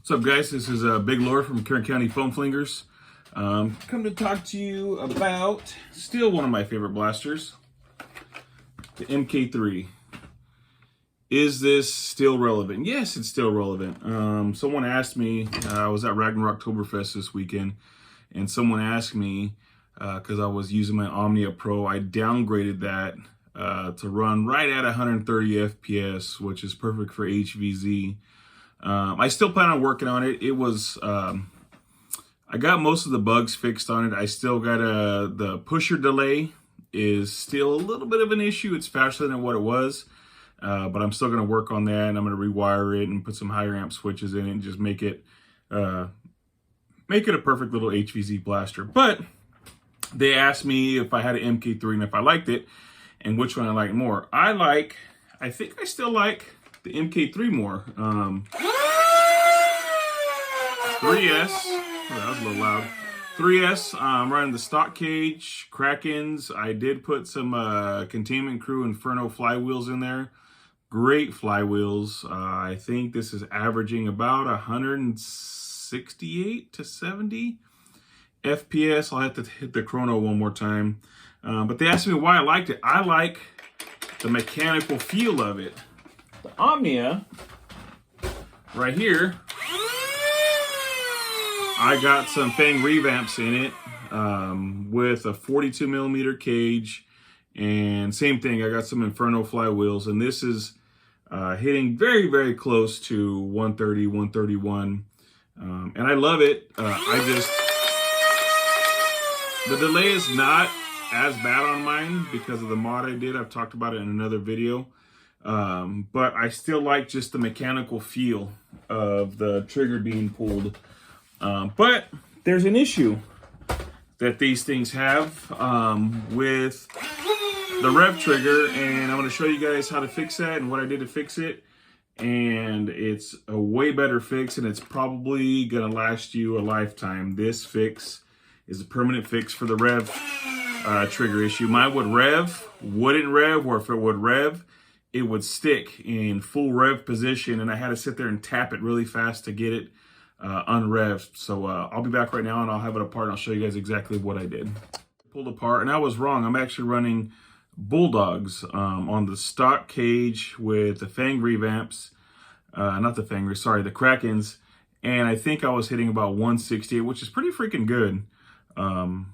What's up, guys? This is Big Lord from Kern County Foam Flingers. Come to talk to you about still one of my favorite blasters, the mk3. Is this still relevant? Yes, it's still relevant. Someone asked me, I was at Ragnarok Oktoberfest this weekend, and someone asked me, because I was using my Omnia Pro, I downgraded that to run right at 130 FPS, which is perfect for HVZ. I still plan on working on it. It was, I got most of the bugs fixed on it. I still got the pusher delay is still a little bit of an issue. It's faster than what it was, but I'm still going to work on that, and I'm going to rewire it and put some higher amp switches in it and just make it a perfect little HVZ blaster. But they asked me if I had an mk3 and if I liked it and which one I like more. I think I still like the mk3 more. 3S, oh, that was a little loud. 3S, I'm running the stock cage, Krakens. I did put some Containment Crew Inferno flywheels in there. Great flywheels. I think this is averaging about 168 to 70 FPS. I'll have to hit the chrono one more time. But they asked me why I liked it. I like the mechanical feel of it. The Omnia, right here, I got some Fang revamps in it with a 42 millimeter cage, and same thing, I got some Inferno flywheels, and this is hitting very, very close to 130, 131, and I love it. The delay is not as bad on mine because of the mod I did. I've talked about it in another video. But I still like just the mechanical feel of the trigger being pulled. But there's an issue that these things have with the rev trigger, and I'm going to show you guys how to fix that and what I did to fix it. And it's a way better fix, and it's probably going to last you a lifetime. This fix is a permanent fix for the rev trigger issue. Mine wouldn't rev, or if it would rev, it would stick in full rev position, and I had to sit there and tap it really fast to get it unrevved. So I'll be back right now, and I'll have it apart, and I'll show you guys exactly what I did. Pulled apart, and I was wrong. I'm actually running Bulldogs on the stock cage with the Fang revamps, not the Fang, sorry, the Krakens, and I think I was hitting about 168, which is pretty freaking good on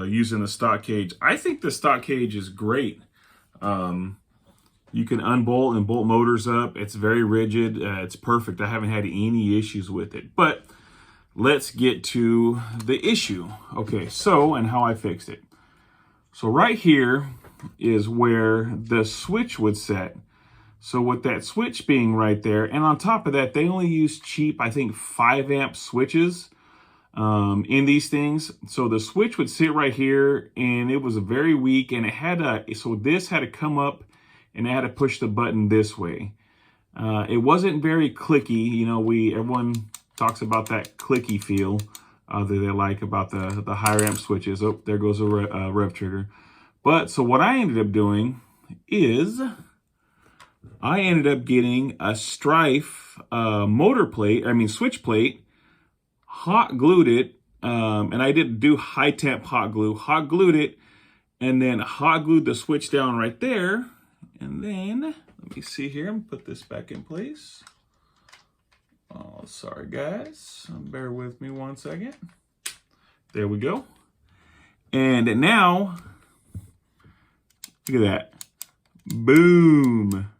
using the stock cage. I think the stock cage is great. You can unbolt and bolt motors up. It's very rigid. It's perfect. I haven't had any issues with it. But let's get to the issue. Okay, so, and how I fixed it. So right here is where the switch would set. So with that switch being right there, and on top of that, they only use cheap, I think, 5 amp switches in these things. So the switch would sit right here, and it was very weak, and it had so this had to come up, and I had to push the button this way. It wasn't very clicky. You know, everyone talks about that clicky feel that they like about the higher amp switches. Oh, there goes a rev trigger. But so what I ended up doing is I ended up getting a Strife switch plate, hot glued it, and I didn't do high temp hot glue. Hot glued it, and then hot glued the switch down right there. And then, let me see here, I'm put this back in place. Oh, sorry guys, bear with me one second. There we go. And now, look at that, boom.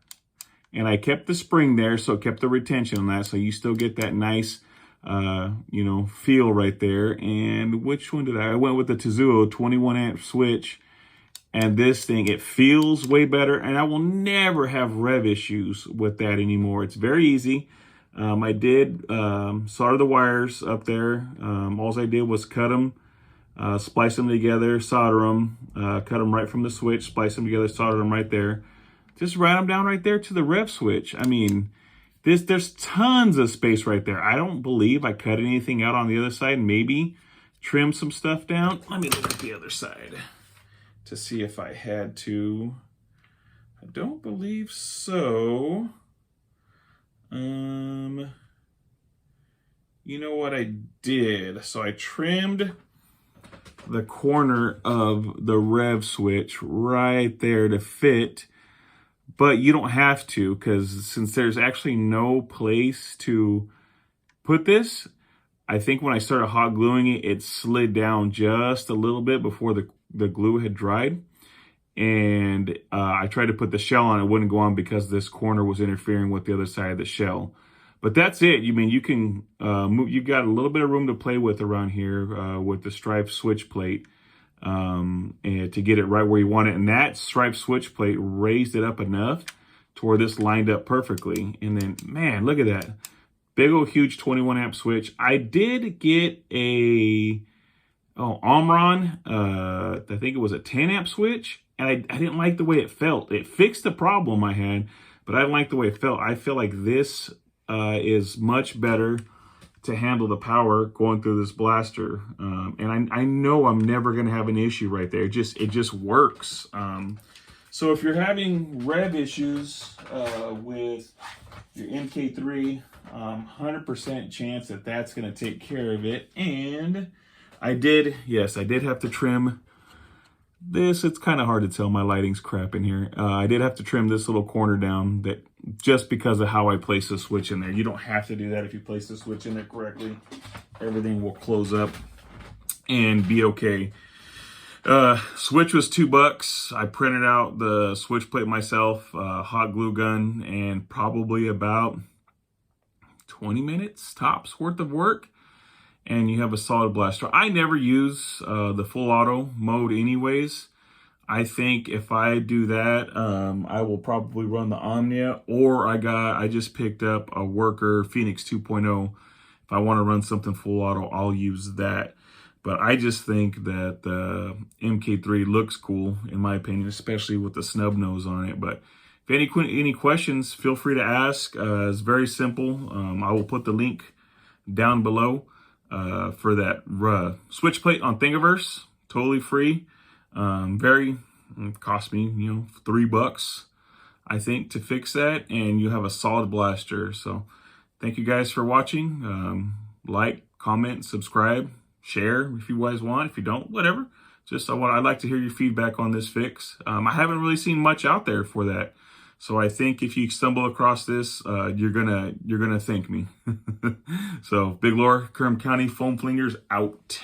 And I kept the spring there, so it kept the retention on that, so you still get that nice, feel right there. And which one did I went with the Tizuo 21 amp switch. And this thing, it feels way better, and I will never have rev issues with that anymore. It's very easy. I did solder the wires up there. All I did was cut them, splice them together, solder them, cut them right from the switch, splice them together, solder them right there. Just write them down right there to the rev switch. I mean, there's tons of space right there. I don't believe I cut anything out on the other side. Maybe trim some stuff down. Let me look at the other side to see if I had to. I don't believe so. you know what I did? So I trimmed the corner of the rev switch right there to fit, but you don't have to, because since there's actually no place to put this, I think when I started hot gluing it, it slid down just a little bit before the glue had dried. And I tried to put the shell on, it wouldn't go on because this corner was interfering with the other side of the shell. But that's it. You mean you can move, you've got a little bit of room to play with around here with the stripe switch plate and to get it right where you want it. And that stripe switch plate raised it up enough to where this lined up perfectly. And then, man, look at that. Big old huge 21 amp switch. I did get a Omron, I think it was a 10 amp switch, and I didn't like the way it felt. It fixed the problem I had, but I didn't like the way it felt. I feel like this is much better to handle the power going through this blaster. And I know I'm never gonna have an issue right there. It just works. So if you're having rev issues with your mk3, 100% chance that that's going to take care of it. And I did have to trim this. It's kind of hard to tell, my lighting's crap in here. I did have to trim this little corner down, that just because of how I place the switch in there. You don't have to do that if you place the switch in there correctly. Everything will close up and be okay. Switch was $2. I printed out the switch plate myself, hot glue gun, and probably about 20 minutes tops worth of work, and you have a solid blaster. I never use the full auto mode anyways. I think if I do that, I will probably run the Omnia, or I just picked up a Worker Phoenix 2.0. If I want to run something full auto, I'll use that. But I just think that the mk3 looks cool, in my opinion, especially with the snub nose on it. But if any questions, feel free to ask. It's very simple. I will put the link down below for that switch plate on Thingiverse, totally free. It cost me, $3, I think, to fix that, and you have a solid blaster. So thank you guys for watching. Like, comment, subscribe, share if you guys want. If you don't, whatever. I'd like to hear your feedback on this fix. I haven't really seen much out there for that. So I think if you stumble across this, you're gonna thank me. So Big Lore, Kerm County Foam Flingers out.